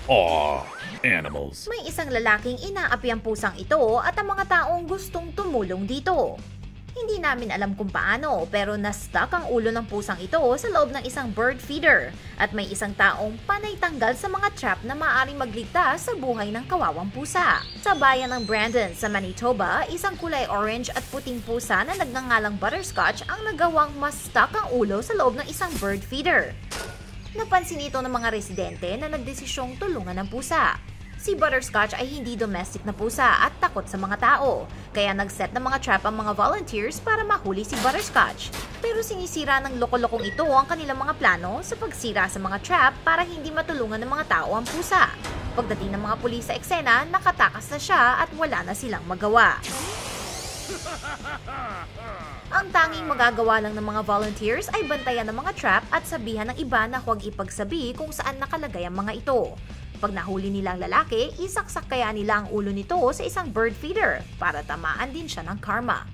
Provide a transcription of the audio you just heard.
Aw, animals. May isang lalaking inaapi ang pusang ito at ang mga taong gustong tumulong dito. Hindi namin alam kung paano pero na-stuck ang ulo ng pusang ito sa loob ng isang bird feeder at may isang taong panay tanggal sa mga trap na maaaring magligtas sa buhay ng kawawang pusa. Sa bayan ng Brandon sa Manitoba, isang kulay orange at puting pusa na nagngangalang Butterscotch ang nagawang ma-stuck ang ulo sa loob ng isang bird feeder. Napansin ito ng mga residente na nagdesisyong tulungan ng pusa. Si Butterscotch ay hindi domestic na pusa at takot sa mga tao, kaya nag-set ng mga trap ang mga volunteers para mahuli si Butterscotch. Pero sinisira ng loko-lokong ito ang kanilang mga plano sa pagsira sa mga trap para hindi matulungan ng mga tao ang pusa. Pagdating ng mga pulis sa eksena, nakatakas na siya at wala na silang magawa. Ang tanging magagawa lang ng mga volunteers ay bantayan ng mga trap at sabihan ng iba na huwag ipagsabi kung saan nakalagay ang mga ito. Pag nahuli nilang lalaki, isaksak kaya nila ang ulo nito sa isang bird feeder para tamaan din siya ng karma.